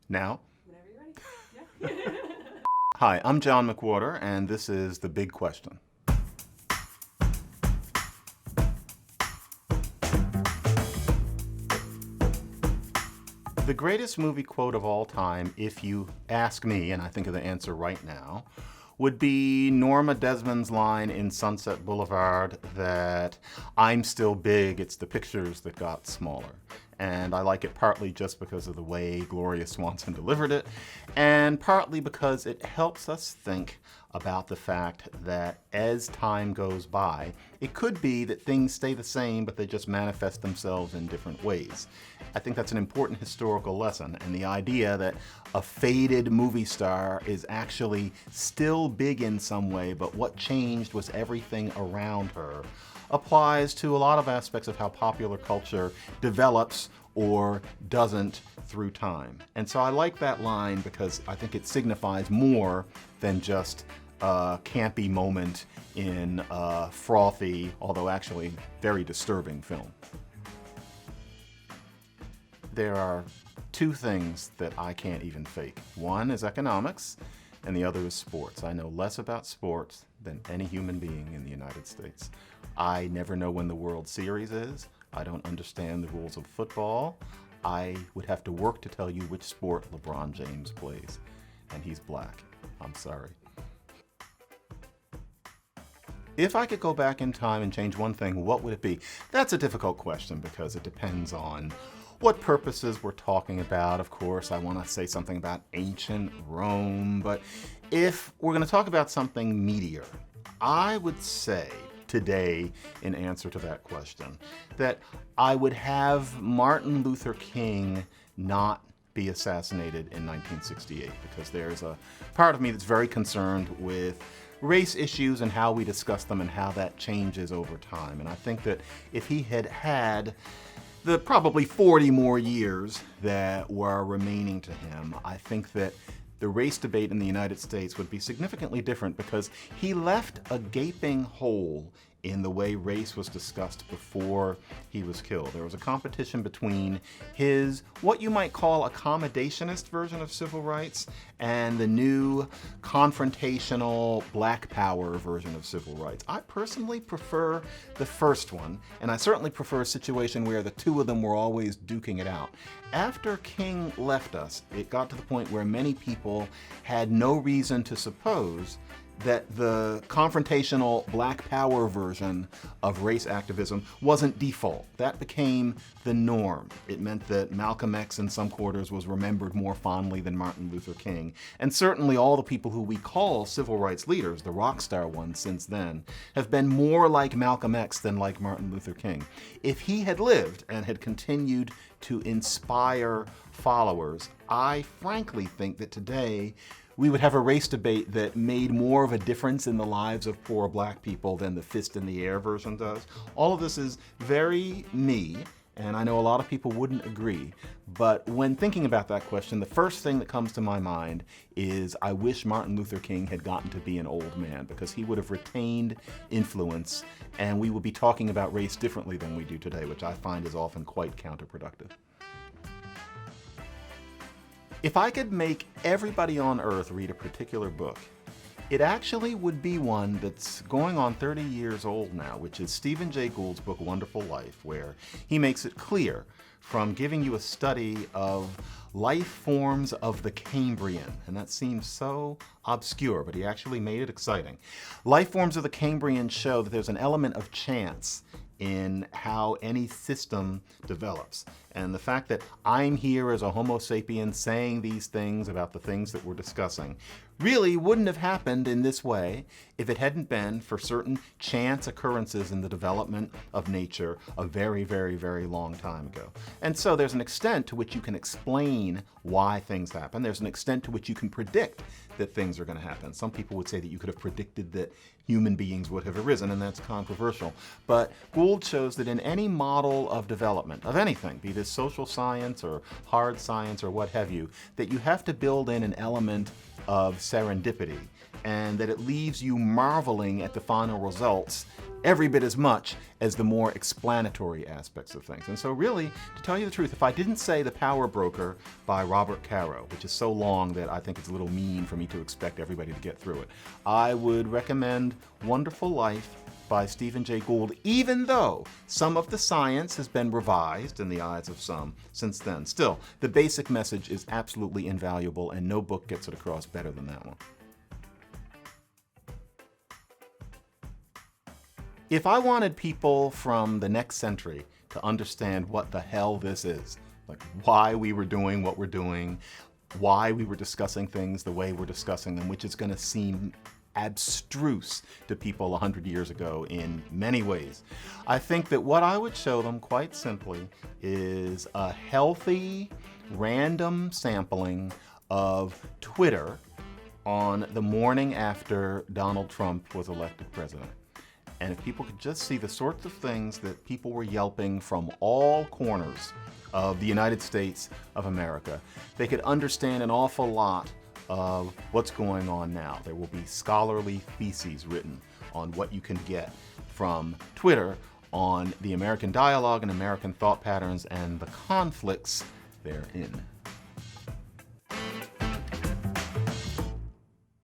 Now, Whenever you're ready. Yeah. hi, I'm John McWhorter, and this is The Big Question. The greatest movie quote of all time, if you ask me, and I think of the answer right now, would be Norma Desmond's line in Sunset Boulevard that I'm still big, it's the pictures that got smaller. And I like it partly just because of the way Gloria Swanson delivered it, and partly because it helps us think about the fact that as time goes by, it could be that things stay the same, but they just manifest themselves in different ways. I think that's an important historical lesson, and the idea that a faded movie star is actually still big in some way, but what changed was everything around her, applies to a lot of aspects of how popular culture develops or doesn't through time. And so I like that line because I think it signifies more than just a campy moment in a frothy, although actually very disturbing film. There are two things that I can't even fake. One is economics, and the other is sports. I know less about sports than any human being in the United States. I never know when the World Series is. I don't understand the rules of football. I would have to work to tell you which sport LeBron James plays. And he's black. I'm sorry. If I could go back in time and change one thing, what would it be? That's a difficult question because it depends on what purposes we're talking about. Of course, I want to say something about ancient Rome, but if we're going to talk about something meatier, I would say today, in answer to that question, that I would have Martin Luther King not be assassinated in 1968, because there's a part of me that's very concerned with race issues and how we discuss them and how that changes over time. And I think that if he had had the probably 40 more years that were remaining to him, I think that the race debate in the United States would be significantly different, because he left a gaping hole in the way race was discussed before he was killed. There was a competition between his, what you might call, accommodationist version of civil rights and the new confrontational black power version of civil rights. I personally prefer the first one, and I certainly prefer a situation where the two of them were always duking it out. After King left us, it got to the point where many people had no reason to suppose that the confrontational black power version of race activism wasn't default. That became the norm. It meant that Malcolm X in some quarters was remembered more fondly than Martin Luther King. And certainly all the people who we call civil rights leaders, the rock star ones since then, have been more like Malcolm X than like Martin Luther King. If he had lived and had continued to inspire followers, I frankly think that today we would have a race debate that made more of a difference in the lives of poor black people than the fist in the air version does. All of this is very me, and I know a lot of people wouldn't agree, but when thinking about that question, the first thing that comes to my mind is I wish Martin Luther King had gotten to be an old man, because he would have retained influence, and we would be talking about race differently than we do today, which I find is often quite counterproductive. If I could make everybody on Earth read a particular book, it actually would be one that's going on 30 years old now, which is Stephen Jay Gould's book, Wonderful Life, where he makes it clear from giving you a study of life forms of the Cambrian, and that seems so obscure, but he actually made it exciting. Life forms of the Cambrian show that there's an element of chance in how any system develops. And the fact that I'm here as a Homo sapien saying these things about the things that we're discussing really wouldn't have happened in this way if it hadn't been for certain chance occurrences in the development of nature a very, very, very long time ago. And so there's an extent to which you can explain why things happen. There's an extent to which you can predict that things are going to happen. Some people would say that you could have predicted that human beings would have arisen, and that's controversial. But Gould shows that in any model of development, of anything, be this social science or hard science or what have you, that you have to build in an element of serendipity, and that it leaves you marveling at the final results every bit as much as the more explanatory aspects of things. And so really, to tell you the truth, if I didn't say The Power Broker by Robert Caro, which is so long that I think it's a little mean for me to expect everybody to get through it, I would recommend Wonderful Life by Stephen Jay Gould, even though some of the science has been revised in the eyes of some since then. Still, the basic message is absolutely invaluable, and no book gets it across better than that one. If I wanted people from the next century to understand what the hell this is, like why we were doing what we're doing, why we were discussing things the way we're discussing them, which is going to seem abstruse to people 100 years ago in many ways, I think that what I would show them quite simply is a healthy, random sampling of Twitter on the morning after Donald Trump was elected president. And if people could just see the sorts of things that people were yelping from all corners of the United States of America, they could understand an awful lot of what's going on now. There will be scholarly theses written on what you can get from Twitter on the American dialogue and American thought patterns and the conflicts therein.